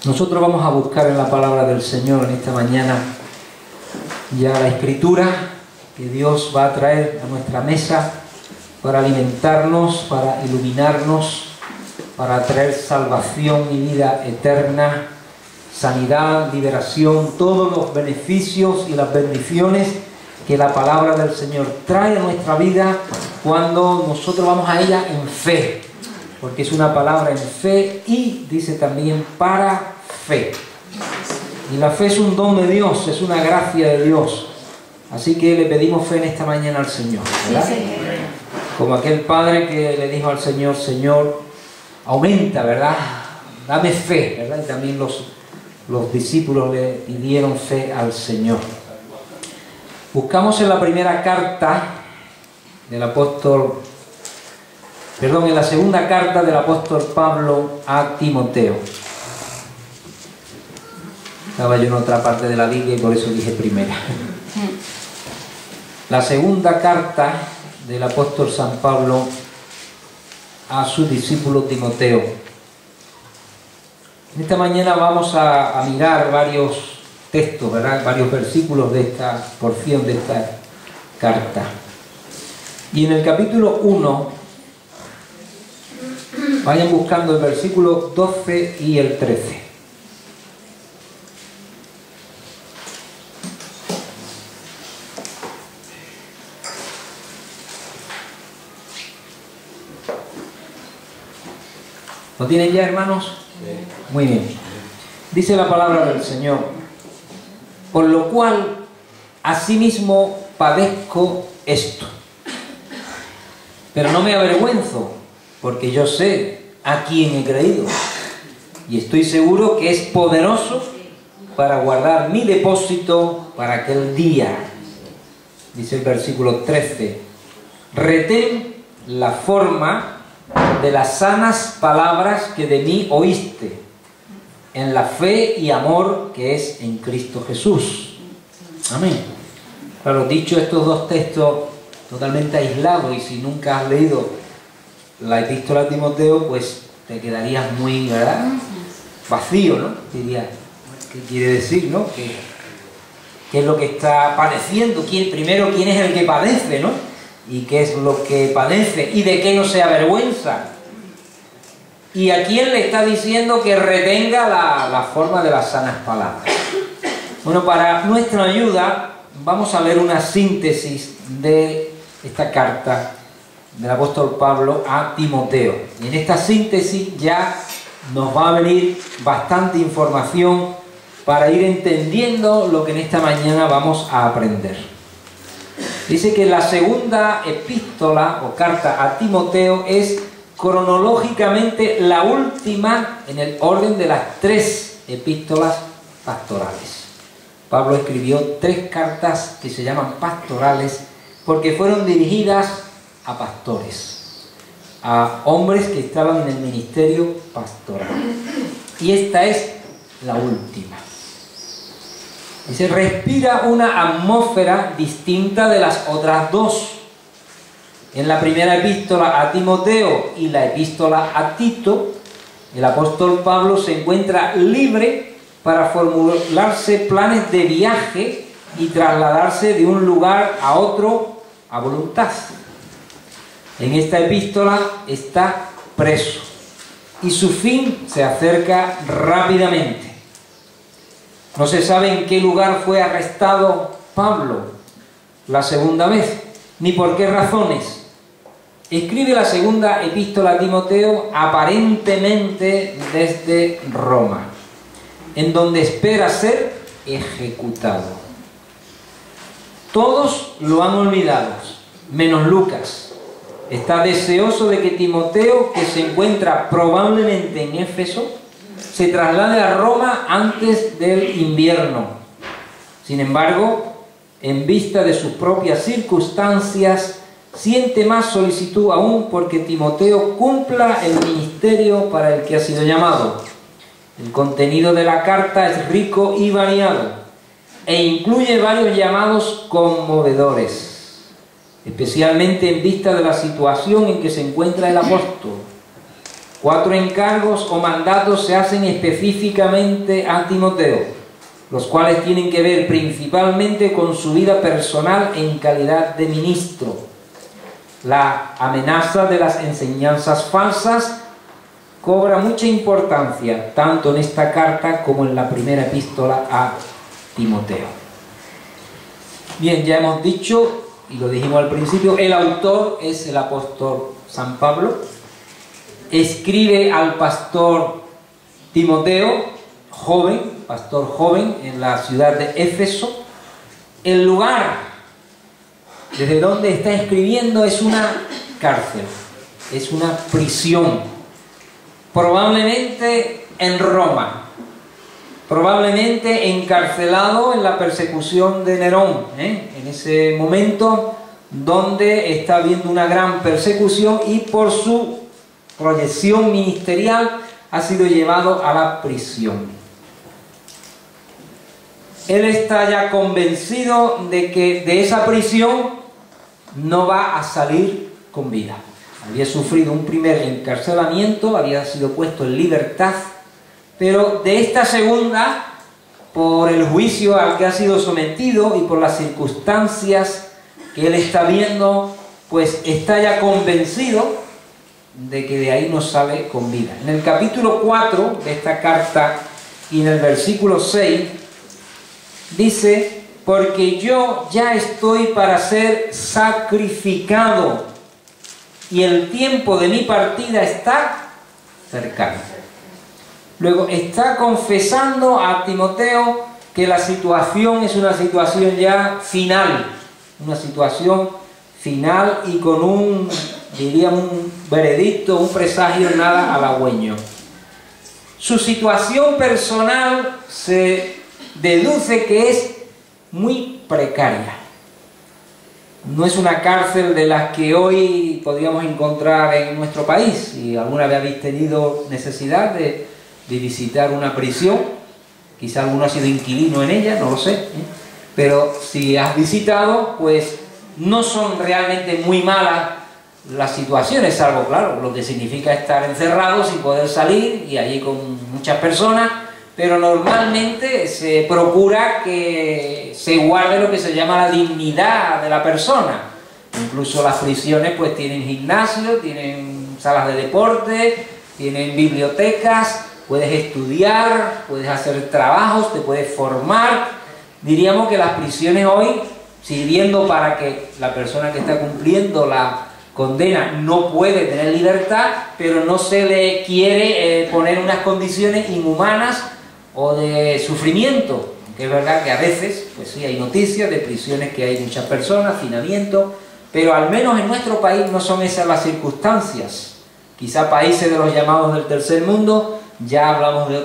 Nosotros vamos a buscar en la palabra del Señor en esta mañana ya la Escritura que Dios va a traer a nuestra mesa para alimentarnos, para iluminarnos, para traer salvación y vida eterna, sanidad, liberación, todos los beneficios y las bendiciones que la palabra del Señor trae a nuestra vida cuando nosotros vamos a ella en fe, porque es una palabra en fe y dice también para fe. Y la fe es un don de Dios, es una gracia de Dios. Así que le pedimos fe en esta mañana al Señor, ¿verdad? Sí, como aquel padre que le dijo al Señor: Señor, aumenta, ¿verdad? Dame fe, ¿verdad? Y también los discípulos le pidieron fe al Señor. Buscamos en la primera carta del apóstol, en la segunda carta del apóstol Pablo a Timoteo. Estaba yo en otra parte de la Biblia y por eso dije primera. La segunda carta del apóstol San Pablo a su discípulo Timoteo. Esta mañana vamos a mirar varios textos, ¿verdad? Varios versículos de esta porción de esta carta. Y en el capítulo 1, vayan buscando el versículo 12 y el 13. ¿Lo tienen ya, hermanos? Sí. Muy bien. Dice la palabra del Señor: por lo cual, asimismo padezco esto, pero no me avergüenzo, porque yo sé a quién he creído, y estoy seguro que es poderoso para guardar mi depósito para aquel día. Dice el versículo 13: retén la forma de las sanas palabras que de mí oíste, en la fe y amor que es en Cristo Jesús. Amén. Claro, dicho estos dos textos totalmente aislados, y si nunca has leído la epístola a Timoteo, pues te quedarías muy, ¿verdad?, vacío, ¿no? Dirías, ¿qué quiere decir, no? ¿Qué es lo que está padeciendo? Primero, ¿quién es el que padece, no? ¿Y qué es lo que padece? ¿Y de qué no se avergüenza? ¿Y a quién le está diciendo que retenga la forma de las sanas palabras? Bueno, para nuestra ayuda vamos a leer una síntesis de esta carta del apóstol Pablo a Timoteo. Y en esta síntesis ya nos va a venir bastante información para ir entendiendo lo que en esta mañana vamos a aprender. Dice que la segunda epístola o carta a Timoteo es cronológicamente la última en el orden de las 3 epístolas pastorales. Pablo escribió 3 cartas que se llaman pastorales porque fueron dirigidas a pastores, a hombres que estaban en el ministerio pastoral. Y esta es la última. Dice, respira una atmósfera distinta de las otras 2. En la primera epístola a Timoteo y la epístola a Tito, el apóstol Pablo se encuentra libre para formularse planes de viaje y trasladarse de un lugar a otro a voluntad. En esta epístola está preso y su fin se acerca rápidamente. No se sabe en qué lugar fue arrestado Pablo la segunda vez, ni por qué razones. Escribe la segunda epístola a Timoteo aparentemente desde Roma, en donde espera ser ejecutado. Todos lo han olvidado, menos Lucas. Está deseoso de que Timoteo, que se encuentra probablemente en Éfeso, se traslade a Roma antes del invierno. Sin embargo, en vista de sus propias circunstancias, siente más solicitud aún porque Timoteo cumpla el ministerio para el que ha sido llamado. El contenido de la carta es rico y variado e incluye varios llamados conmovedores, especialmente en vista de la situación en que se encuentra el apóstol. 4 encargos o mandatos se hacen específicamente a Timoteo, los cuales tienen que ver principalmente con su vida personal en calidad de ministro. La amenaza de las enseñanzas falsas cobra mucha importancia, tanto en esta carta como en la primera epístola a Timoteo. Bien, ya hemos dicho, y lo dijimos al principio, el autor es el apóstol San Pablo. Escribe al pastor Timoteo, pastor joven, en la ciudad de Éfeso. El lugar desde donde está escribiendo es una cárcel, es una prisión, probablemente en Roma, probablemente encarcelado en la persecución de Nerón, en ese momento donde está habiendo una gran persecución, y por su proyección ministerial ha sido llevado a la prisión. Él está ya convencido de que de esa prisión no va a salir con vida. Había sufrido un primer encarcelamiento, había sido puesto en libertad, pero de esta segunda, por el juicio al que ha sido sometido y por las circunstancias que él está viendo, pues está ya convencido de que de ahí no sale con vida. En el capítulo 4 de esta carta y en el versículo 6 dice: porque yo ya estoy para ser sacrificado y el tiempo de mi partida está cercano. Luego está confesando a Timoteo que la situación es una situación ya final, una situación final y con un, diríamos, un veredicto, un presagio nada halagüeño. Su situación personal se deduce que es muy precaria. No es una cárcel de las que hoy podríamos encontrar en nuestro país. Si alguna vez habéis tenido necesidad de visitar una prisión, quizá alguno ha sido inquilino en ella, no lo sé, pero si has visitado, pues no son realmente muy malas las situaciones, salvo, claro, lo que significa estar encerrado sin poder salir y allí con muchas personas, pero normalmente se procura que se guarde lo que se llama la dignidad de la persona. Incluso las prisiones pues tienen gimnasio, tienen salas de deporte, tienen bibliotecas, puedes estudiar, puedes hacer trabajos, te puedes formar. Diríamos que las prisiones hoy, sirviendo para que la persona que está cumpliendo la condena no puede tener libertad, pero no se le quiere poner unas condiciones inhumanas o de sufrimiento, que es verdad que a veces, pues sí, hay noticias de prisiones que hay muchas personas, hacinamiento, pero al menos en nuestro país no son esas las circunstancias. Quizá países de los llamados del tercer mundo ya hablamos de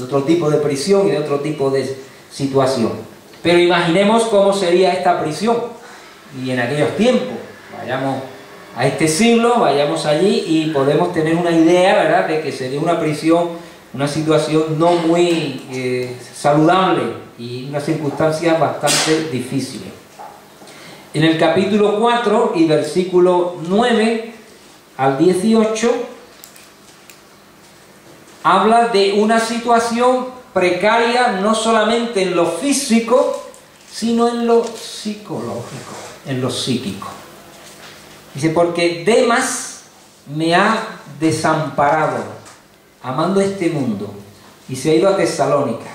otro tipo de prisión y de otro tipo de situación. Pero imaginemos cómo sería esta prisión y en aquellos tiempos. Vayamos a este siglo, vayamos allí y podemos tener una idea, ¿verdad?, de que sería una prisión, una situación no muy saludable y unas circunstancias bastante difíciles. En el capítulo 4 y versículo 9 al 18 habla de una situación precaria no solamente en lo físico, sino en lo psicológico, en lo psíquico. Dice: porque Demas me ha desamparado, amando este mundo, y se ha ido a Tesalónica.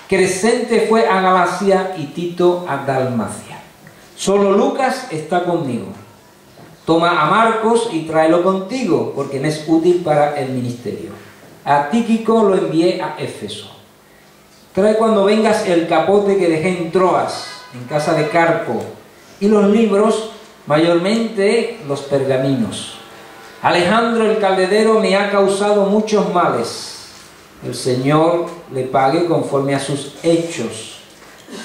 Crescente fue a Galacia y Tito a Dalmacia. Solo Lucas está conmigo. Toma a Marcos y tráelo contigo, porque me es útil para el ministerio. A Tíquico lo envié a Éfeso. Trae cuando vengas el capote que dejé en Troas, en casa de Carpo, y los libros, mayormente los pergaminos. Alejandro el calderero me ha causado muchos males. El Señor le pague conforme a sus hechos.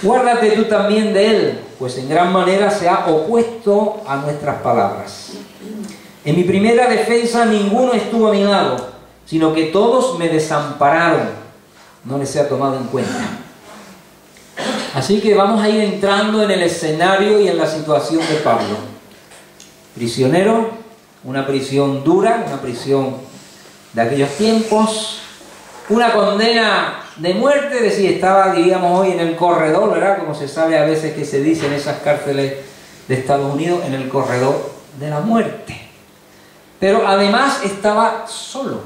Guárdate tú también de él, pues en gran manera se ha opuesto a nuestras palabras. En mi primera defensa ninguno estuvo a mi lado, sino que todos me desampararon. No les he tomado en cuenta. Así que vamos a ir entrando en el escenario y en la situación de Pablo. Prisionero, una prisión dura, una prisión de aquellos tiempos, una condena de muerte, es decir, estaba, diríamos hoy, en el corredor, ¿verdad? Como se sabe a veces que se dice en esas cárceles de Estados Unidos, en el corredor de la muerte. Pero además estaba solo.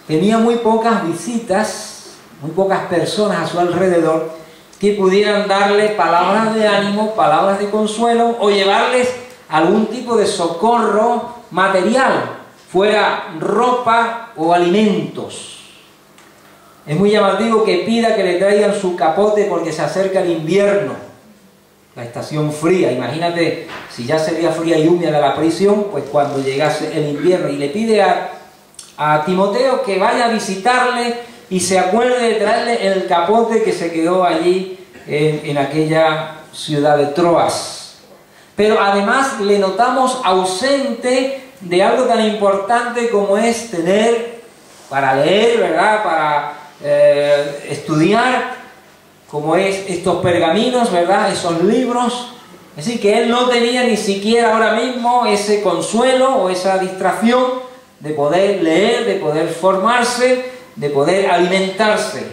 Tenía muy pocas visitas, muy pocas personas a su alrededor que pudieran darle palabras de ánimo, palabras de consuelo o llevarles algún tipo de socorro material, fuera ropa o alimentos. Es muy llamativo que pida que le traigan su capote porque se acerca el invierno, la estación fría. Imagínate, si ya sería fría y húmeda la prisión, pues cuando llegase el invierno. Y le pide a Timoteo que vaya a visitarle y se acuerde de traerle el capote que se quedó allí en aquella ciudad de Troas. Pero además le notamos ausente de algo tan importante como es tener para leer, ¿verdad? Para estudiar, como es estos pergaminos, ¿verdad? Esos libros. Es decir, que él no tenía ni siquiera ahora mismo ese consuelo o esa distracción de poder leer, de poder formarse, de poder alimentarse.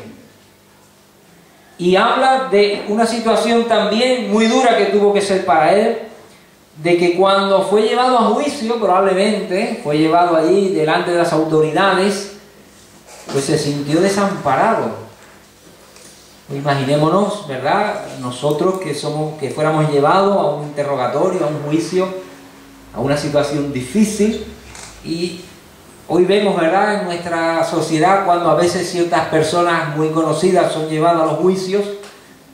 Y habla de una situación también muy dura que tuvo que ser para él, de que cuando fue llevado a juicio, probablemente, fue llevado allí delante de las autoridades, pues se sintió desamparado. Imaginémonos, ¿verdad? Nosotros que fuéramos llevados a un interrogatorio, a un juicio, a una situación difícil, y hoy vemos, ¿verdad?, en nuestra sociedad cuando a veces ciertas personas muy conocidas son llevadas a los juicios,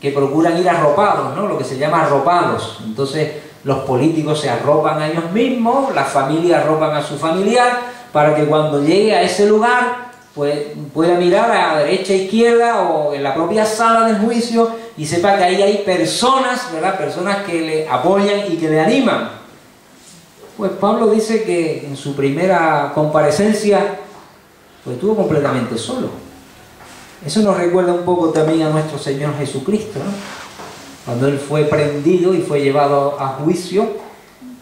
que procuran ir arropados, ¿no? Lo que se llama arropados. Entonces los políticos se arropan a ellos mismos, las familias arropan a su familiar, para que cuando llegue a ese lugar pues pueda mirar a la derecha, izquierda o en la propia sala del juicio y sepa que ahí hay personas, ¿verdad?, personas que le apoyan y que le animan. Pues Pablo dice que en su primera comparecencia pues estuvo completamente solo. Eso nos recuerda un poco también a nuestro Señor Jesucristo, ¿no? Cuando Él fue prendido y fue llevado a juicio,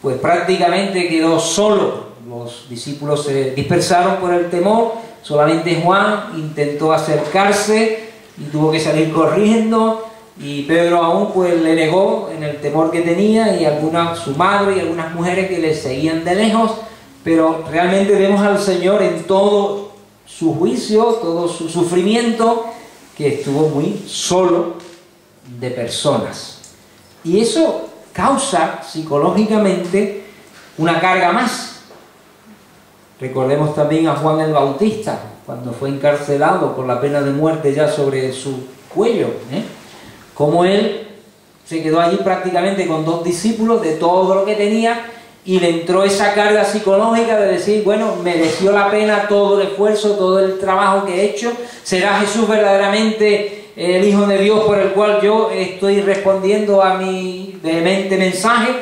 pues prácticamente quedó solo. Los discípulos se dispersaron por el temor, solamente Juan intentó acercarse y tuvo que salir corriendo, y Pedro aún pues le negó en el temor que tenía, y su madre y algunas mujeres que le seguían de lejos, pero realmente vemos al Señor en todo su juicio, todo su sufrimiento, que estuvo muy solo de personas. Y eso causa psicológicamente una carga más. Recordemos también a Juan el Bautista, cuando fue encarcelado por la pena de muerte ya sobre su cuello, como él se quedó allí prácticamente con 2 discípulos de todo lo que tenía, y le entró esa carga psicológica de decir, bueno, mereció la pena todo el esfuerzo, todo el trabajo que he hecho. ¿Será Jesús verdaderamente el Hijo de Dios por el cual yo estoy respondiendo a mi vehemente mensaje?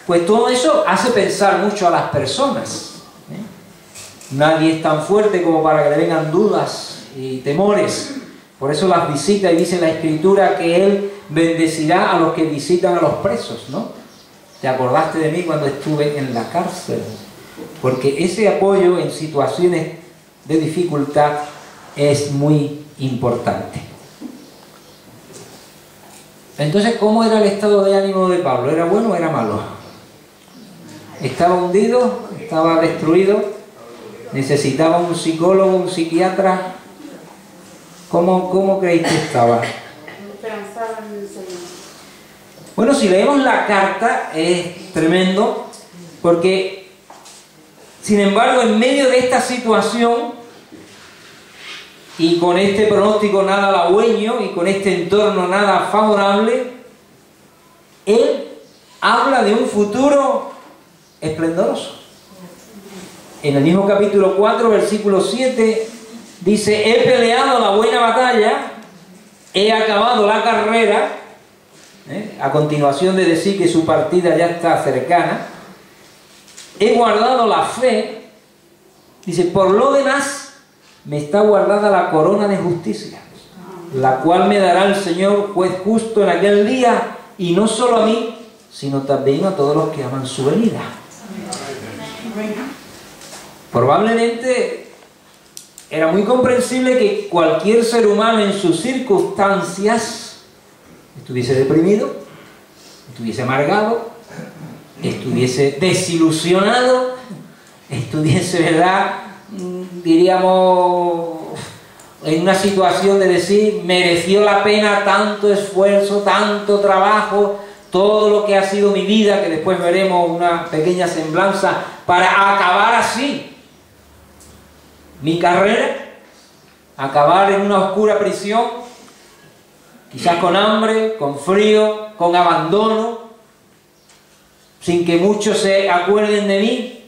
Pues todo eso hace pensar mucho a las personas. Nadie es tan fuerte como para que le vengan dudas y temores. Por eso las visita, y dice la Escritura que Él bendecirá a los que visitan a los presos, ¿no? ¿Te acordaste de mí cuando estuve en la cárcel? Porque ese apoyo en situaciones de dificultad es muy importante. Entonces, ¿cómo era el estado de ánimo de Pablo? ¿Era bueno o era malo? ¿Estaba hundido? ¿Estaba destruido? ¿Necesitaba un psicólogo, un psiquiatra? ¿Cómo creéis que estaba? Esperanzaba en el Señor. Bueno, si leemos la carta es tremendo, porque sin embargo en medio de esta situación y con este pronóstico nada halagüeño y con este entorno nada favorable, él habla de un futuro esplendoroso. En el mismo capítulo 4, versículo 7, dice: he peleado la buena batalla, he acabado la carrera. A continuación de decir que su partida ya está cercana, he guardado la fe. Dice: por lo demás me está guardada la corona de justicia, la cual me dará el Señor juez justo en aquel día, y no solo a mí, sino también a todos los que aman su venida. Probablemente era muy comprensible que cualquier ser humano en sus circunstancias estuviese deprimido, estuviese amargado, estuviese desilusionado, estuviese, ¿verdad?, diríamos, en una situación de decir, mereció la pena tanto esfuerzo, tanto trabajo, todo lo que ha sido mi vida, que después veremos una pequeña semblanza, para acabar así mi carrera, acabar en una oscura prisión, quizás con hambre, con frío, con abandono, sin que muchos se acuerden de mí.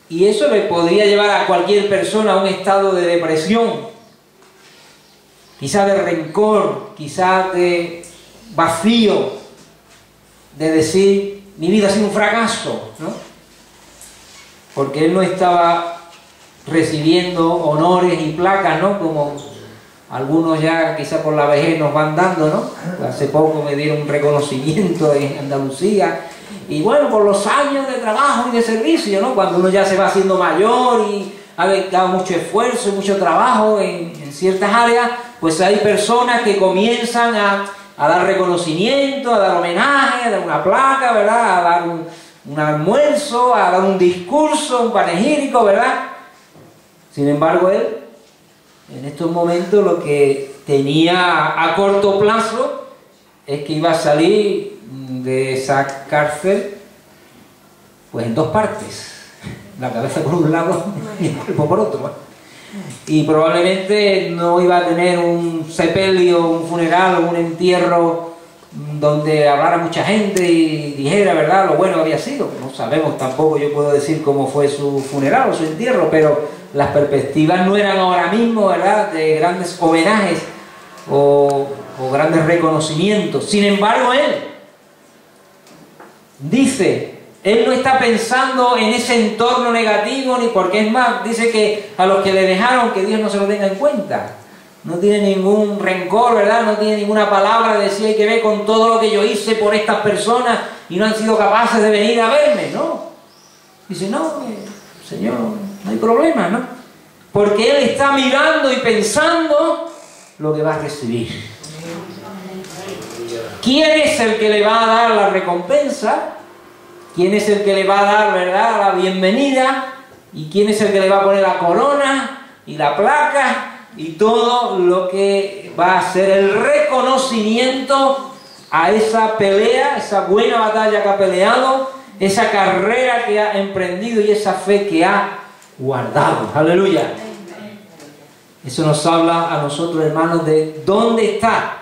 Y eso le podría llevar a cualquier persona a un estado de depresión, quizás de rencor, quizás de vacío, de decir, mi vida ha sido un fracaso, ¿no? Porque él no estaba recibiendo honores y placas, ¿no?, como algunos ya quizás por la vejez nos van dando, ¿no? Hace poco me dieron un reconocimiento en Andalucía, y bueno, por los años de trabajo y de servicio, ¿no? Cuando uno ya se va haciendo mayor y ha dedicado mucho esfuerzo y mucho trabajo en ciertas áreas, pues hay personas que comienzan a dar reconocimiento, a dar homenaje, a dar una placa, ¿verdad?, a dar un almuerzo, a dar un discurso, un panegírico, ¿verdad? Sin embargo, él, en estos momentos, lo que tenía a corto plazo es que iba a salir de esa cárcel, pues en dos partes, la cabeza por un lado y el cuerpo por otro, ¿no? Y probablemente no iba a tener un sepelio, un funeral o un entierro donde hablara mucha gente y dijera, ¿verdad?, lo bueno que había sido. No sabemos tampoco, yo puedo decir cómo fue su funeral o su entierro, pero las perspectivas no eran ahora mismo, ¿verdad?, de grandes homenajes o grandes reconocimientos. Sin embargo, él dice, él no está pensando en ese entorno negativo, ni porque es más, dice que a los que le dejaron, que Dios no se lo tenga en cuenta. No tiene ningún rencor, ¿verdad? No tiene ninguna palabra de decir, hay que ver con todo lo que yo hice por estas personas y no han sido capaces de venir a verme, ¿no? Dice, no, Señor, no hay problema, ¿no? Porque él está mirando y pensando lo que va a recibir. ¿Quién es el que le va a dar la recompensa? ¿Quién es el que le va a dar, verdad, la bienvenida? ¿Y quién es el que le va a poner la corona y la placa y todo lo que va a ser el reconocimiento a esa pelea, esa buena batalla que ha peleado, esa carrera que ha emprendido y esa fe que ha guardado? ¡Aleluya! Eso nos habla a nosotros, hermanos, de dónde está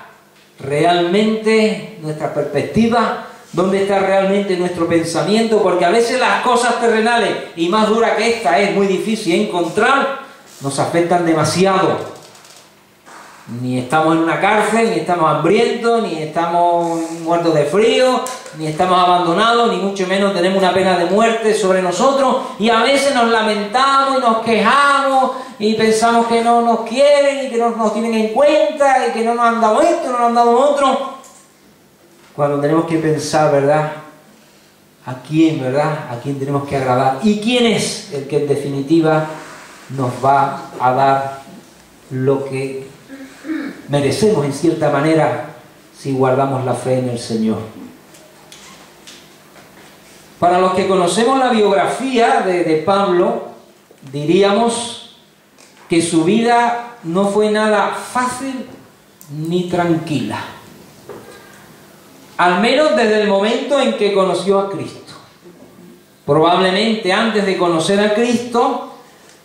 realmente nuestra perspectiva, dónde está realmente nuestro pensamiento, porque a veces las cosas terrenales, y más dura que esta es muy difícil encontrar, nos afectan demasiado. Ni estamos en una cárcel, ni estamos hambrientos, ni estamos muertos de frío, ni estamos abandonados, ni mucho menos tenemos una pena de muerte sobre nosotros, y a veces nos lamentamos y nos quejamos y pensamos que no nos quieren y que no nos tienen en cuenta y que no nos han dado esto, no nos han dado otro, cuando tenemos que pensar, ¿verdad?, a quién, ¿verdad?, a quién tenemos que agradar y quién es el que en definitiva nos va a dar lo que merecemos en cierta manera si guardamos la fe en el Señor. Para los que conocemos la biografía de Pablo, diríamos que su vida no fue nada fácil ni tranquila. Al menos desde el momento en que conoció a Cristo. Probablemente antes de conocer a Cristo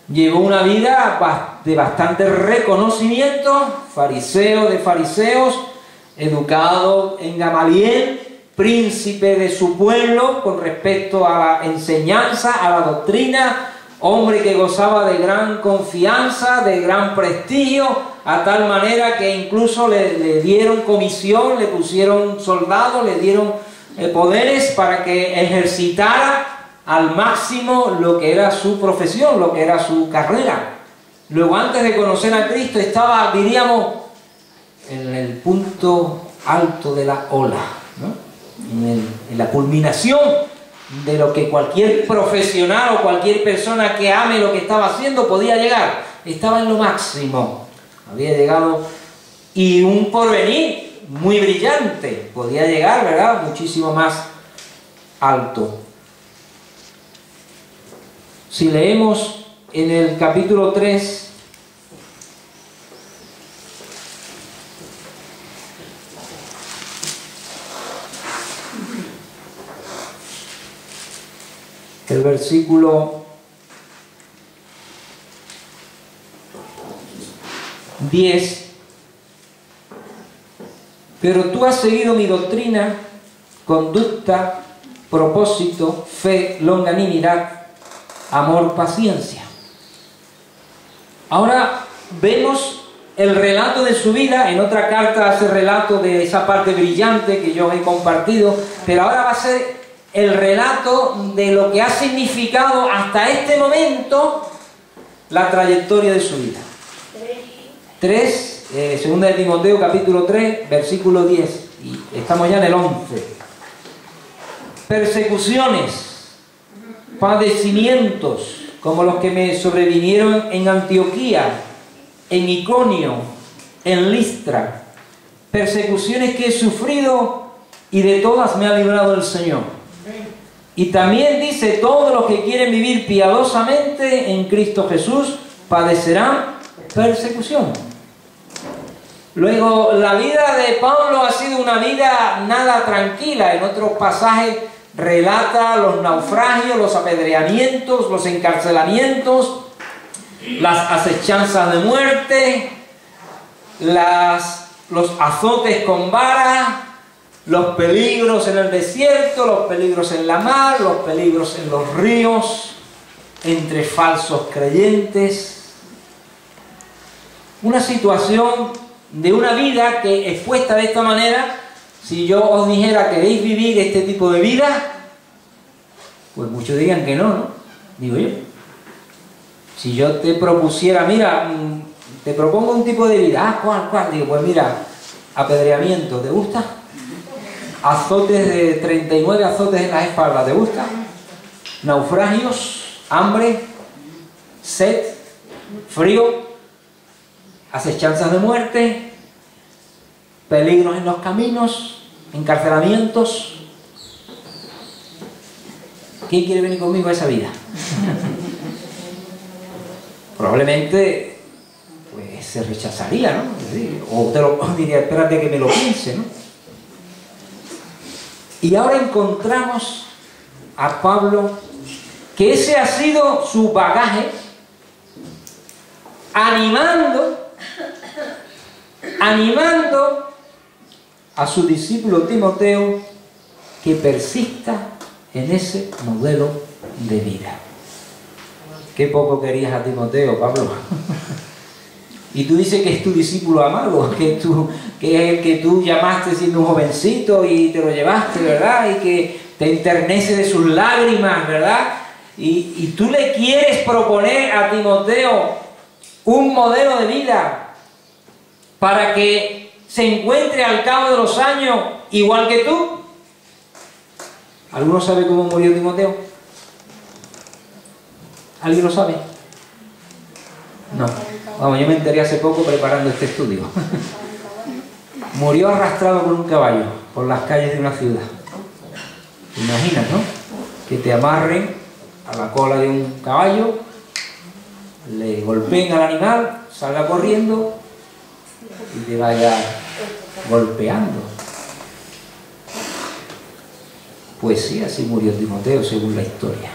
llevó una vida de bastante reconocimiento, fariseo de fariseos, educado en Gamaliel, príncipe de su pueblo con respecto a la enseñanza, a la doctrina, hombre que gozaba de gran confianza, de gran prestigio, a tal manera que incluso le dieron comisión, le pusieron soldados, le dieron poderes para que ejercitara al máximo lo que era su profesión, lo que era su carrera. Luego, antes de conocer a Cristo, estaba, diríamos, en el punto alto de la ola, ¿no? En la culminación de lo que cualquier profesional o cualquier persona que ame lo que estaba haciendo podía llegar. Estaba en lo máximo, había llegado, y un porvenir muy brillante, podía llegar, ¿verdad?, muchísimo más alto. Si leemos en el capítulo 3, el versículo 10, pero tú has seguido mi doctrina, conducta, propósito, fe, longanimidad, amor, paciencia. Ahora vemos el relato de su vida. En otra carta hace relato de esa parte brillante que yo he compartido, pero ahora va a ser el relato de lo que ha significado hasta este momento la trayectoria de su vida. 2 de Timoteo capítulo 3, versículo 10, y estamos ya en el 11. Persecuciones, padecimientos, como los que me sobrevinieron en Antioquía, en Iconio, en Listra, persecuciones que he sufrido y de todas me ha librado el Señor. Y también dice, todos los que quieren vivir piadosamente en Cristo Jesús padecerán persecución. Luego, la vida de Pablo ha sido una vida nada tranquila. En otros pasajes relata los naufragios, los apedreamientos, los encarcelamientos, las acechanzas de muerte, los azotes con vara, los peligros en el desierto, los peligros en la mar, los peligros en los ríos, entre falsos creyentes. Una situación de una vida que, expuesta de esta manera, si yo os dijera, ¿queréis vivir este tipo de vida? Pues muchos dirían que no, ¿no? Digo yo. Si yo te propusiera, mira, te propongo un tipo de vida, ¿cuál? Digo, pues mira, apedreamiento, ¿te gusta? Azotes de 39 azotes en la espalda, ¿te gusta? Naufragios, hambre, sed, frío, acechanzas de muerte, peligros en los caminos, encarcelamientos. ¿Quién quiere venir conmigo a esa vida? Probablemente pues se rechazaría, ¿no? O te lo diría, espérate que me lo piense, ¿no? Y ahora encontramos a Pablo, que ese ha sido su bagaje, animando a su discípulo Timoteo que persista en ese modelo de vida. Qué poco querías a Timoteo, Pablo. Y tú dices que es tu discípulo amado, que es el que tú llamaste siendo un jovencito y te lo llevaste, ¿verdad? Y que te enternece de sus lágrimas, ¿verdad? Y tú le quieres proponer a Timoteo un modelo de vida para que se encuentre al cabo de los años igual que tú. ¿Alguno sabe cómo murió Timoteo? ¿Alguien lo sabe? No. Vamos, yo me enteré hace poco preparando este estudio. Murió arrastrado por un caballo por las calles de una ciudad. ¿Te imaginas, no? Que te amarren a la cola de un caballo, le golpeen al animal, salga corriendo y te vaya golpeando. Pues sí, así murió Timoteo según la historia.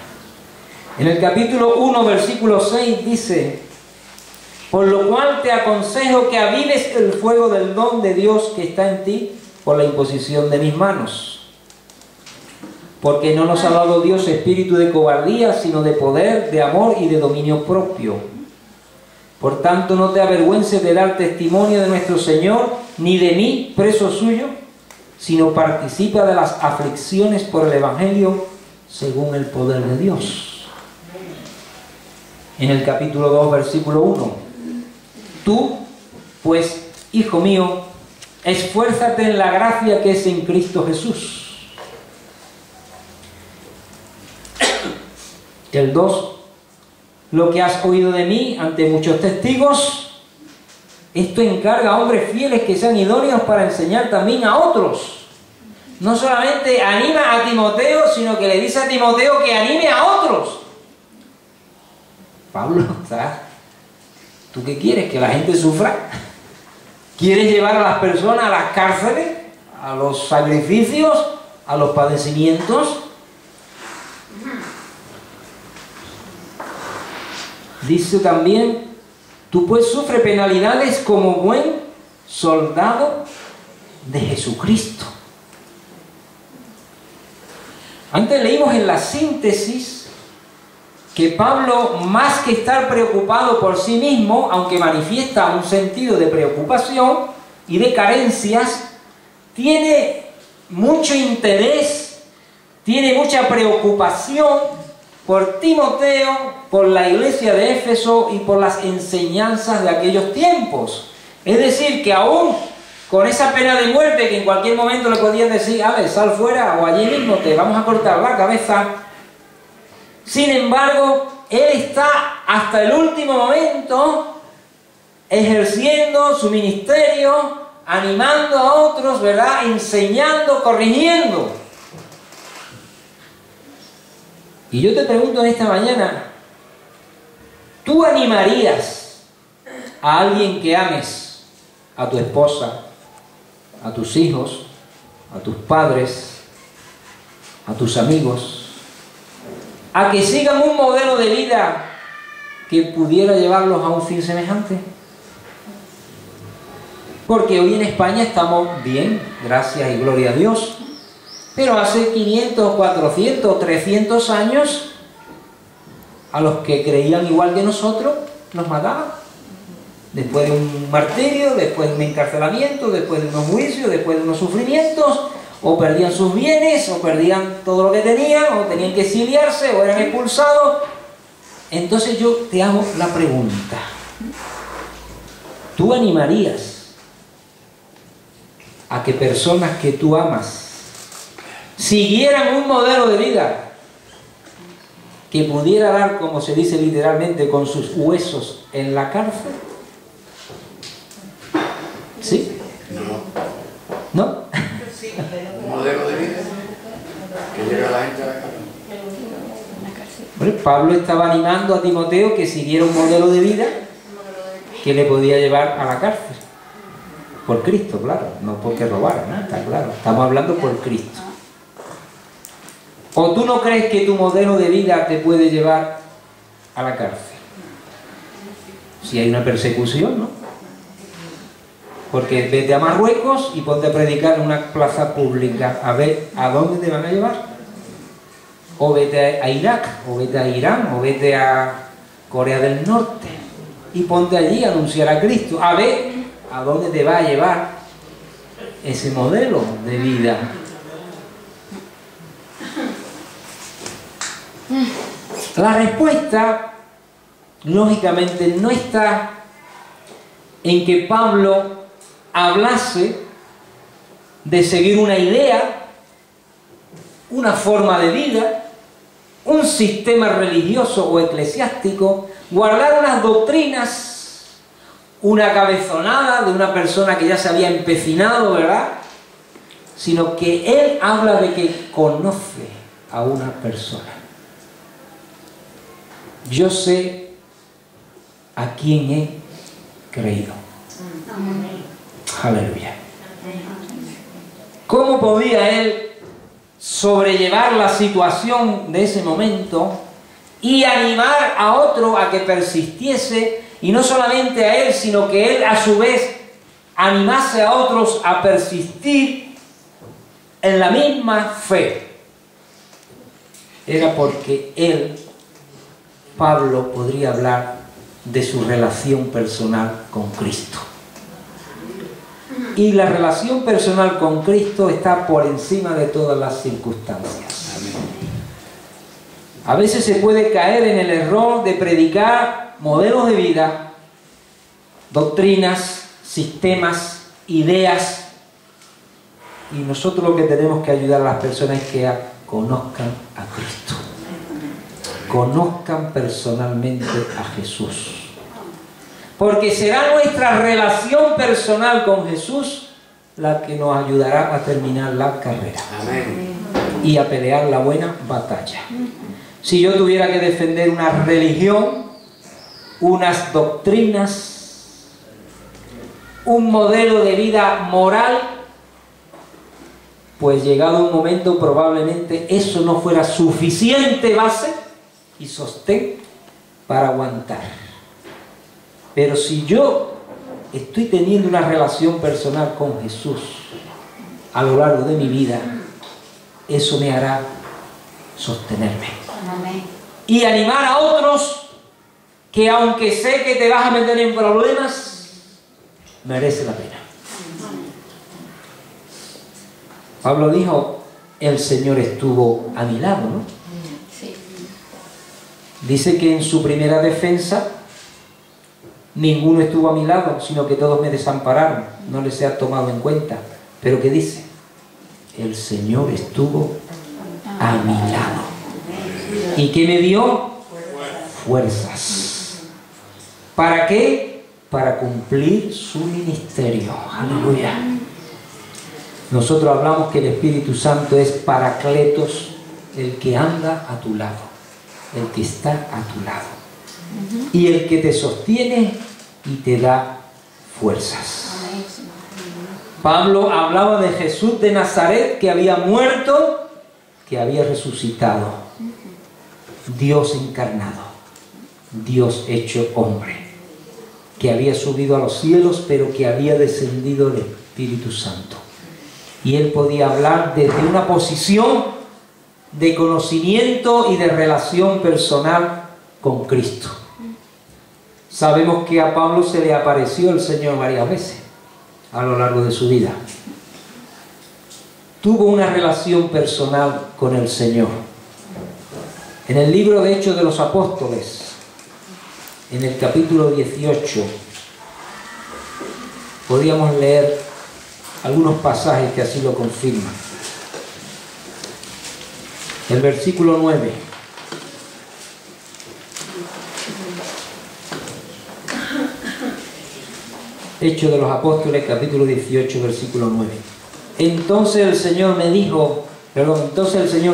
En el capítulo 1, versículo 6 dice: por lo cual te aconsejo que avives el fuego del don de Dios que está en ti por la imposición de mis manos. Porque no nos ha dado Dios espíritu de cobardía, sino de poder, de amor y de dominio propio. Por tanto, no te avergüences de dar testimonio de nuestro Señor, ni de mí, preso suyo, sino participa de las aflicciones por el Evangelio según el poder de Dios. En el capítulo 2, versículo 1. Tú, pues, hijo mío, esfuérzate en la gracia que es en Cristo Jesús. El 2, lo que has oído de mí ante muchos testigos, esto encarga a hombres fieles que sean idóneos para enseñar también a otros. No solamente anima a Timoteo, sino que le dice a Timoteo que anime a otros. Pablo, ¿sabes? ¿Tú qué quieres? ¿Que la gente sufra? ¿Quieres llevar a las personas a las cárceles, a los sacrificios, a los padecimientos? Dice también, tú pues sufre penalidades como buen soldado de Jesucristo. Antes leímos en la síntesis que Pablo, más que estar preocupado por sí mismo, aunque manifiesta un sentido de preocupación y de carencias, tiene mucho interés, tiene mucha preocupación por Timoteo, por la iglesia de Éfeso y por las enseñanzas de aquellos tiempos. Es decir, que aún con esa pena de muerte que en cualquier momento le podían decir, a ver, sal fuera o allí mismo te vamos a cortar la cabeza, sin embargo, él está hasta el último momento ejerciendo su ministerio, animando a otros, ¿verdad? Enseñando, corrigiendo. Y yo te pregunto en esta mañana, ¿tú animarías a alguien que ames, a tu esposa, a tus hijos, a tus padres, a tus amigos, a que sigan un modelo de vida que pudiera llevarlos a un fin semejante? Porque hoy en España estamos bien, gracias y gloria a Dios, pero hace 500, 400, 300 años a los que creían igual que nosotros los mataban. Después de un martirio, después de un encarcelamiento, después de unos juicios, después de unos sufrimientos, o perdían sus bienes, o perdían todo lo que tenían, o tenían que exiliarse, o eran expulsados. Entonces yo te hago la pregunta, ¿tú animarías a que personas que tú amas siguieran un modelo de vida que pudiera dar, como se dice literalmente, con sus huesos en la cárcel? ¿Sí? No. ¿No? Un modelo de vida que llega a la gente a la cárcel. Bueno, Pablo estaba animando a Timoteo que siguiera un modelo de vida que le podía llevar a la cárcel. Por Cristo, claro, no porque robara, ¿no? Está claro, estamos hablando por Cristo. ¿O tú no crees que tu modelo de vida te puede llevar a la cárcel? Si hay una persecución, ¿no? Porque vete a Marruecos y ponte a predicar en una plaza pública, a ver a dónde te van a llevar. O vete a Irak, o vete a Irán, o vete a Corea del Norte y ponte allí a anunciar a Cristo, a ver a dónde te va a llevar ese modelo de vida. La respuesta, lógicamente, no está en que Pablo hablase de seguir una idea, una forma de vida, un sistema religioso o eclesiástico, guardar unas doctrinas, una cabezonada de una persona que ya se había empecinado, ¿verdad? Sino que él habla de que conoce a una persona. Yo sé a quién he creído. Aleluya. ¿Cómo podía él sobrellevar la situación de ese momento y animar a otro a que persistiese, y no solamente a él, sino que él a su vez animase a otros a persistir en la misma fe? Era porque él, Pablo, podría hablar de su relación personal con Cristo. Y la relación personal con Cristo está por encima de todas las circunstancias. A veces se puede caer en el error de predicar modelos de vida, doctrinas, sistemas, ideas, y nosotros lo que tenemos que ayudar a las personas es que conozcan a Cristo. conozcan personalmente a Jesús. Porque será nuestra relación personal con Jesús la que nos ayudará a terminar la carrera. Amén. Y a pelear la buena batalla. Si yo tuviera que defender una religión, unas doctrinas, un modelo de vida moral, pues llegado un momento probablemente eso no fuera suficiente base y sostén para aguantar. Pero si yo estoy teniendo una relación personal con Jesús a lo largo de mi vida, eso me hará sostenerme. Amén. Y animar a otros que aunque sé que te vas a meter en problemas, merece la pena. Pablo dijo, el Señor estuvo a mi lado, ¿no? Sí. Dice que en su primera defensa ninguno estuvo a mi lado, sino que todos me desampararon, no les he tomado en cuenta. Pero ¿qué dice? El Señor estuvo a mi lado. ¿Y qué me dio? Fuerzas. ¿Para qué? Para cumplir su ministerio. Aleluya. Nosotros hablamos que el Espíritu Santo es Paracletos, el que anda a tu lado, el que está a tu lado, y el que te sostiene y te da fuerzas. Pablo hablaba de Jesús de Nazaret, que había muerto, que había resucitado. Dios encarnado, Dios hecho hombre, que había subido a los cielos, pero que había descendido el Espíritu Santo. Y él podía hablar desde una posición de conocimiento y de relación personal con Cristo. Sabemos que a Pablo se le apareció el Señor varias veces a lo largo de su vida. Tuvo una relación personal con el Señor. En el libro de Hechos de los Apóstoles, en el capítulo 18, podríamos leer algunos pasajes que así lo confirman. El versículo 9. Hechos de los Apóstoles, capítulo 18, versículo 9. Entonces el Señor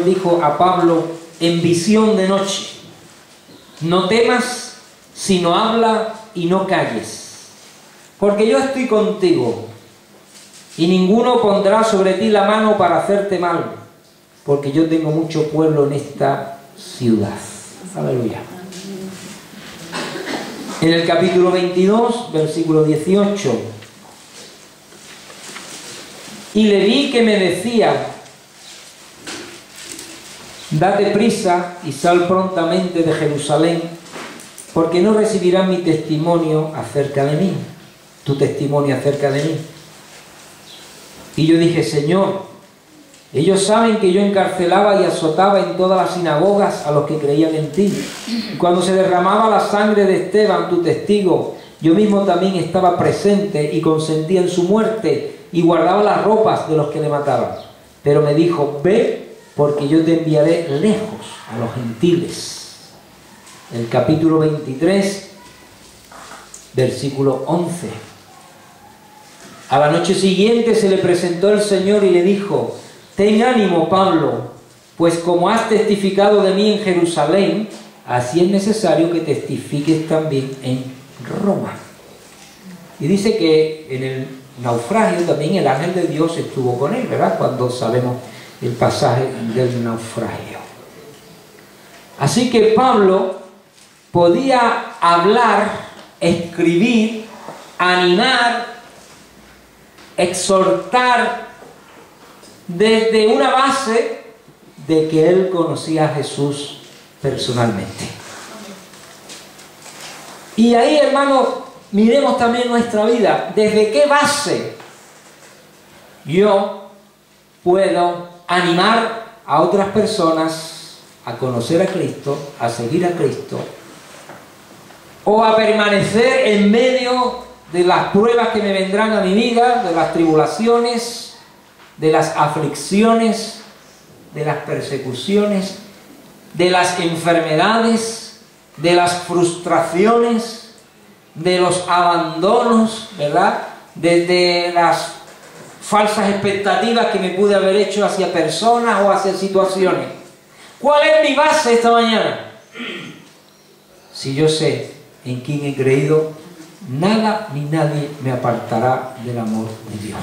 dijo a Pablo en visión de noche: no temas, sino habla y no calles, porque yo estoy contigo, y ninguno pondrá sobre ti la mano para hacerte mal, porque yo tengo mucho pueblo en esta ciudad. Aleluya. En el capítulo 22, versículo 18. Y le vi que me decía: date prisa y sal prontamente de Jerusalén, porque no recibirán mi testimonio acerca de mí, tu testimonio acerca de mí. Y yo dije: Señor, ellos saben que yo encarcelaba y azotaba en todas las sinagogas a los que creían en ti. Cuando se derramaba la sangre de Esteban, tu testigo, yo mismo también estaba presente y consentía en su muerte y guardaba las ropas de los que le mataban. Pero me dijo: ve, porque yo te enviaré lejos a los gentiles. El capítulo 23, versículo 11. A la noche siguiente se le presentó el Señor y le dijo: ten ánimo, Pablo, pues como has testificado de mí en Jerusalén, así es necesario que testifiques también en Roma. Y dice que en el naufragio también el ángel de Dios estuvo con él, ¿verdad? Cuando sabemos el pasaje del naufragio. Así que Pablo podía hablar, escribir, animar, exhortar desde una base de que él conocía a Jesús personalmente. Y ahí, hermano, miremos también nuestra vida. ¿Desde qué base yo puedo animar a otras personas a conocer a Cristo, a seguir a Cristo, o a permanecer en medio de las pruebas que me vendrán a mi vida, de las tribulaciones, de las aflicciones, de las persecuciones, de las enfermedades, de las frustraciones, de los abandonos, ¿verdad? Desde las falsas expectativas que me pude haber hecho hacia personas o hacia situaciones. ¿Cuál es mi base esta mañana? Si yo sé en quién he creído, nada ni nadie me apartará del amor de Dios.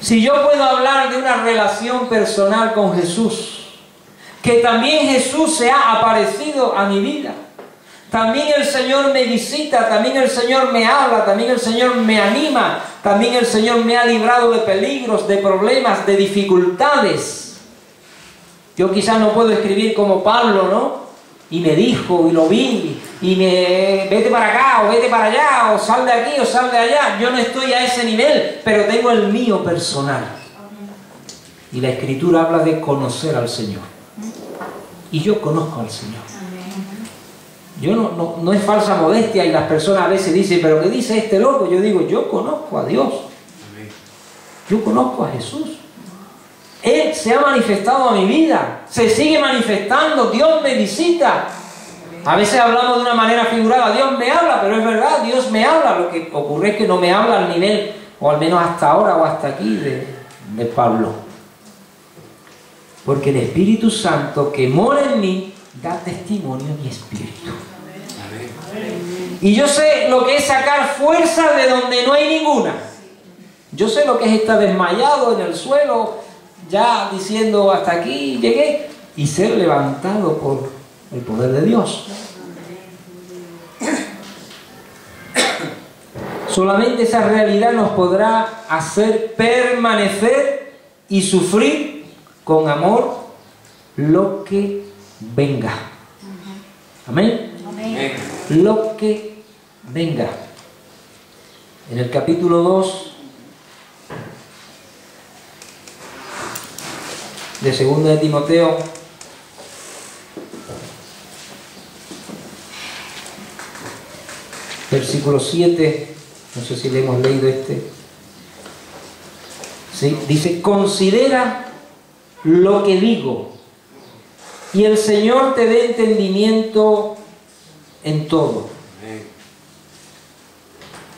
Si yo puedo hablar de una relación personal con Jesús, que también Jesús se ha aparecido a mi vida, también el Señor me visita, también el Señor me habla, también el Señor me anima, también el Señor me ha librado de peligros, de problemas, de dificultades. Yo quizás no puedo escribir como Pablo, ¿no? Y me dijo, y lo vi, y me vete para acá, o vete para allá, o sal de aquí, o sal de allá. Yo no estoy a ese nivel, pero tengo el mío personal. Y la Escritura habla de conocer al Señor. Y yo conozco al Señor. Yo no es falsa modestia, y las personas a veces dicen, pero ¿qué dice este loco? Yo digo, yo conozco a Dios. Yo conozco a Jesús. Él se ha manifestado a mi vida, se sigue manifestando, Dios me visita. A veces hablamos de una manera figurada, Dios me habla, pero es verdad, Dios me habla. Lo que ocurre es que no me habla al nivel, o al menos hasta ahora o hasta aquí, de Pablo. Porque el Espíritu Santo que mora en mí da testimonio a mi espíritu. Y yo sé lo que es sacar fuerza de donde no hay ninguna. Yo sé lo que es estar desmayado en el suelo, ya diciendo hasta aquí llegué, y ser levantado por el poder de Dios. Solamente esa realidad nos podrá hacer permanecer y sufrir con amor lo que venga. Amén. Amén. Lo que venga. En el capítulo 2 de 2 de Timoteo, versículo 7, no sé si le hemos leído este. ¿Sí? Dice, considera lo que digo, y el Señor te dé entendimiento en todo.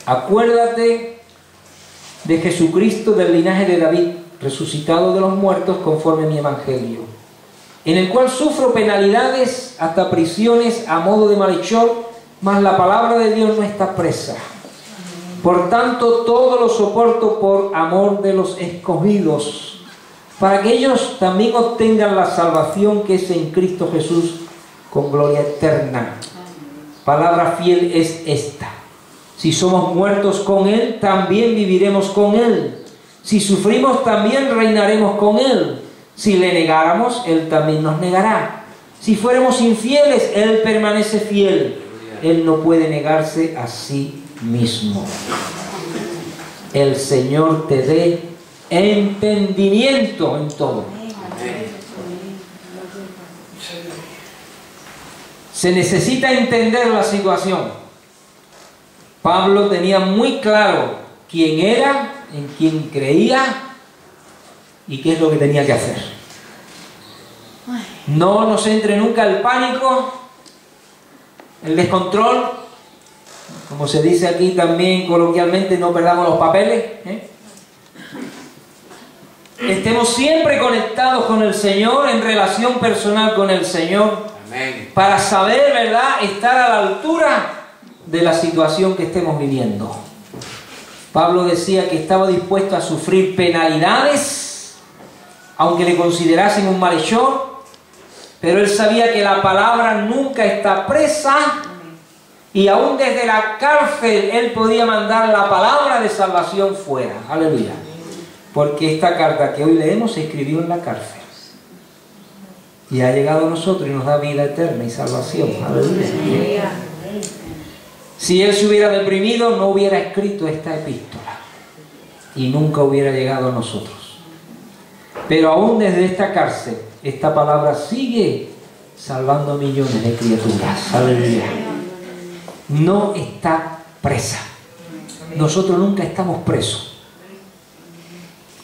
Acuérdate de Jesucristo del linaje de David, resucitado de los muertos conforme a mi evangelio, en el cual sufro penalidades hasta prisiones a modo de malhechor, mas la palabra de Dios no está presa. Por tanto, todo lo soporto por amor de los escogidos, para que ellos también obtengan la salvación que es en Cristo Jesús con gloria eterna. Palabra fiel es esta: si somos muertos con Él, también viviremos con Él. Si sufrimos, también reinaremos con Él. Si le negáramos, Él también nos negará. Si fuéramos infieles, Él permanece fiel. Él no puede negarse a sí mismo. El Señor te dé entendimiento en todo. Se necesita entender la situación. Pablo tenía muy claro quién era, en quién creía y qué es lo que tenía que hacer. No nos entre nunca el pánico, el descontrol, como se dice aquí también coloquialmente, no perdamos los papeles, Estemos siempre conectados con el Señor, en relación personal con el Señor. Amén. Para saber, ¿verdad?, estar a la altura de la situación que estemos viviendo. Pablo decía que estaba dispuesto a sufrir penalidades, aunque le considerasen un malhechor, pero él sabía que la palabra nunca está presa, y aún desde la cárcel él podía mandar la palabra de salvación fuera. Aleluya. Porque esta carta que hoy leemos se escribió en la cárcel y ha llegado a nosotros y nos da vida eterna y salvación. Aleluya. Si él se hubiera deprimido, no hubiera escrito esta epístola y nunca hubiera llegado a nosotros. Pero aún desde esta cárcel, esta palabra sigue salvando millones de criaturas. Aleluya. No está presa. Nosotros nunca estamos presos.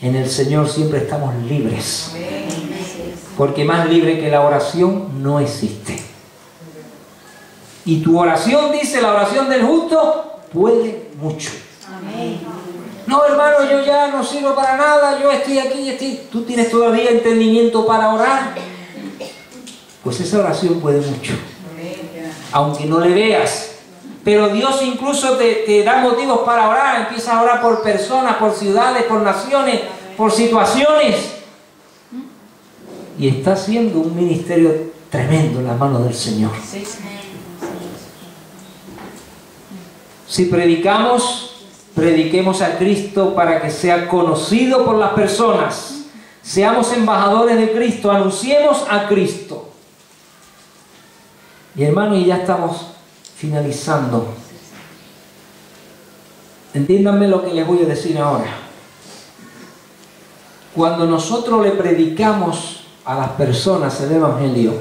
En el Señor siempre estamos libres. Porque más libre que la oración no existe. Y tu oración, dice, la oración del justo puede mucho. Amén. No, hermano, yo ya no sirvo para nada, yo estoy aquí. ¿Tú tienes todavía entendimiento para orar? Pues esa oración puede mucho. Aunque no le veas. Pero Dios incluso te da motivos para orar. Empiezas a orar por personas, por ciudades, por naciones, por situaciones. Y está haciendo un ministerio tremendo en las manos del Señor. Si predicamos, prediquemos a Cristo para que sea conocido por las personas. Seamos embajadores de Cristo, anunciemos a Cristo. Y hermano, y ya estamos finalizando. Entiéndanme lo que les voy a decir ahora. Cuando nosotros le predicamos a las personas el Evangelio,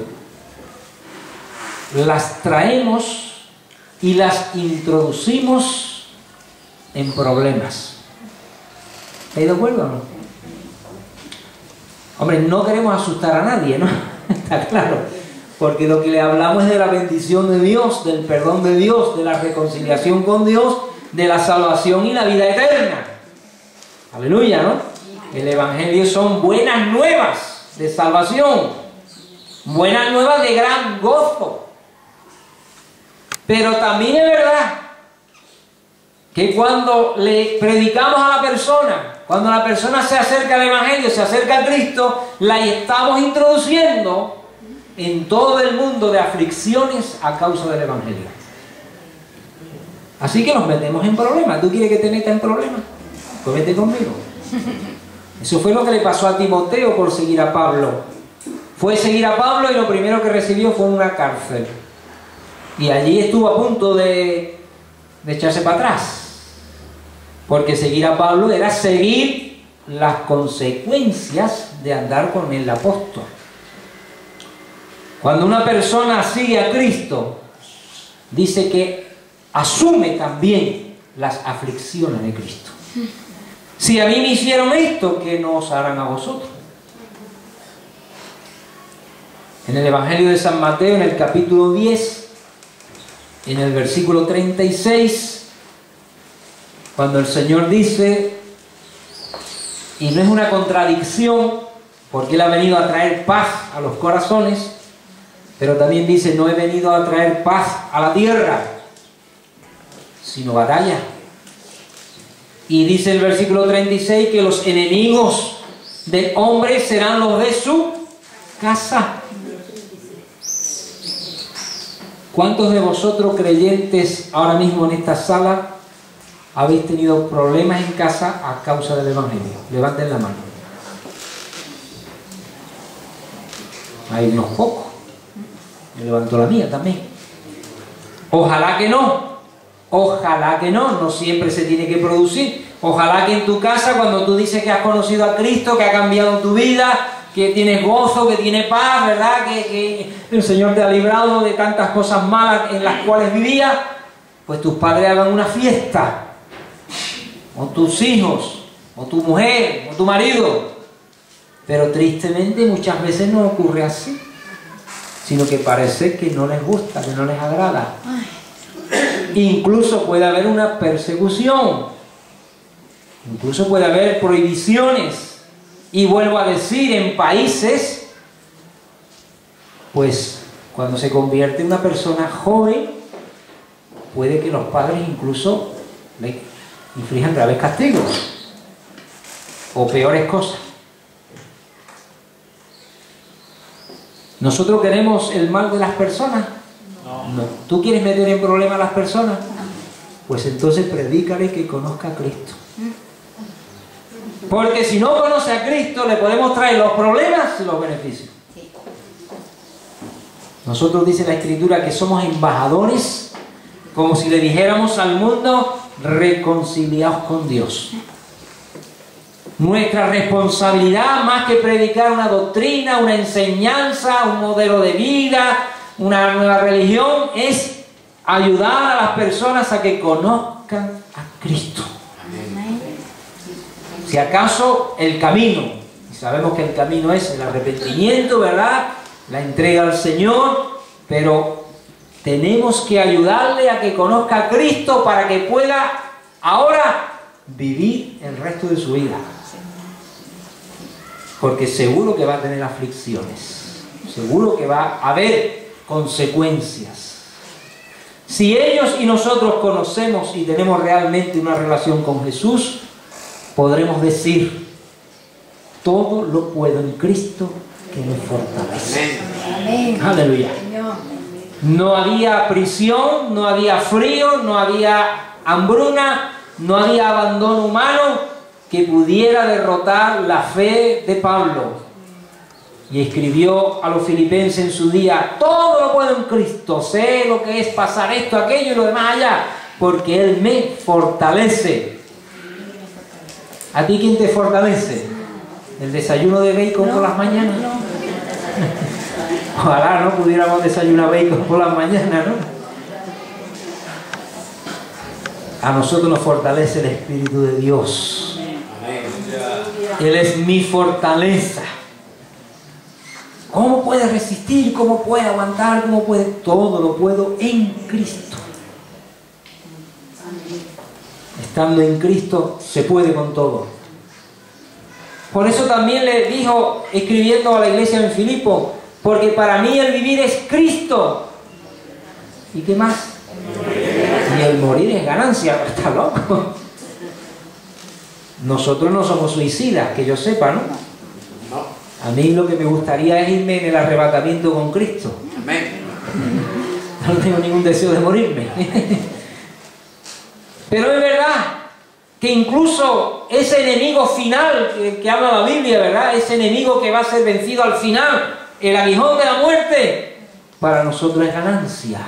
las traemos y las introducimos en problemas. ¿Estáis de acuerdo o no? Hombre, no queremos asustar a nadie, ¿no? Está claro. Porque lo que le hablamos es de la bendición de Dios, del perdón de Dios, de la reconciliación con Dios, de la salvación y la vida eterna. Aleluya, ¿no? El Evangelio son buenas nuevas de salvación, buenas nuevas de gran gozo. Pero también es verdad que cuando le predicamos a la persona, cuando la persona se acerca al Evangelio, se acerca a Cristo, la estamos introduciendo en todo el mundo de aflicciones a causa del Evangelio. Así que nos metemos en problemas. ¿Tú quieres que te meta en problemas? Pues vete conmigo. Eso fue lo que le pasó a Timoteo por seguir a Pablo. Fue seguir a Pablo y lo primero que recibió fue una cárcel. Y allí estuvo a punto de echarse para atrás. Porque seguir a Pablo era seguir las consecuencias de andar con el apóstol. Cuando una persona sigue a Cristo, dice que asume también las aflicciones de Cristo. Si a mí me hicieron esto, ¿qué no os harán a vosotros? En el Evangelio de San Mateo, en el capítulo 10, en el versículo 36, cuando el Señor dice, y no es una contradicción, porque Él ha venido a traer paz a los corazones, pero también dice, no he venido a traer paz a la tierra, sino batalla. Y dice el versículo 36 que los enemigos del hombre serán los de su casa. ¿Cuántos de vosotros creyentes ahora mismo en esta sala habéis tenido problemas en casa a causa del Evangelio? Levanten la mano. Hay unos pocos. Yo levanto la mía también. Ojalá que no. Ojalá que no. No siempre se tiene que producir. Ojalá que en tu casa, cuando tú dices que has conocido a Cristo, que ha cambiado tu vida, que tienes gozo, que tienes paz, ¿verdad? Que el Señor te ha librado de tantas cosas malas en las cuales vivías, pues tus padres hagan una fiesta. O tus hijos, o tu mujer, o tu marido. Pero tristemente muchas veces no ocurre así, sino que parece que no les gusta, que no les agrada. Incluso puede haber una persecución, incluso puede haber prohibiciones. Y vuelvo a decir, en países, pues cuando se convierte en una persona joven, puede que los padres incluso le inflijan graves castigos o peores cosas. ¿Nosotros queremos el mal de las personas? No. ¿Tú quieres meter en problemas a las personas? Pues entonces predícale que conozca a Cristo. Porque si no conoce a Cristo, le podemos traer los problemas y los beneficios. Nosotros dice la Escritura que somos embajadores, como si le dijéramos al mundo, reconciliados con Dios. Nuestra responsabilidad, más que predicar una doctrina, una enseñanza, un modelo de vida, una nueva religión, es ayudar a las personas a que conozcan a Cristo. Si acaso el camino, sabemos que el camino es el arrepentimiento, ¿verdad? La entrega al Señor, pero tenemos que ayudarle a que conozca a Cristo para que pueda ahora vivir el resto de su vida. Porque seguro que va a tener aflicciones, seguro que va a haber consecuencias. Si ellos y nosotros conocemos y tenemos realmente una relación con Jesús, podremos decir: todo lo puedo en Cristo que me fortalece. Amén. Aleluya. No había prisión, no había frío, no había hambruna, no había abandono humano que pudiera derrotar la fe de Pablo. Y escribió a los filipenses en su día: todo lo puedo en Cristo, sé lo que es pasar esto, aquello y lo demás allá, porque Él me fortalece. ¿A ti quién te fortalece? ¿El desayuno de bacon por las mañanas? Ojalá no pudiéramos desayunar bacon por las mañanas, ¿no? A nosotros nos fortalece el Espíritu de Dios. Él es mi fortaleza. ¿Cómo puede resistir? ¿Cómo puede aguantar? ¿Cómo puede? Todo lo puedo en Cristo. Estando en Cristo se puede con todo. Por eso también le dijo, escribiendo a la iglesia en Filipo: porque para mí el vivir es Cristo. ¿Y qué más? Y el morir es ganancia. Está loco. Nosotros no somos suicidas, que yo sepa, ¿no? A mí lo que me gustaría es irme en el arrebatamiento con Cristo. Amén. No tengo ningún deseo de morirme. Pero es verdad que incluso ese enemigo final que habla la Biblia, ¿verdad? Ese enemigo que va a ser vencido al final, el aguijón de la muerte, para nosotros es ganancia.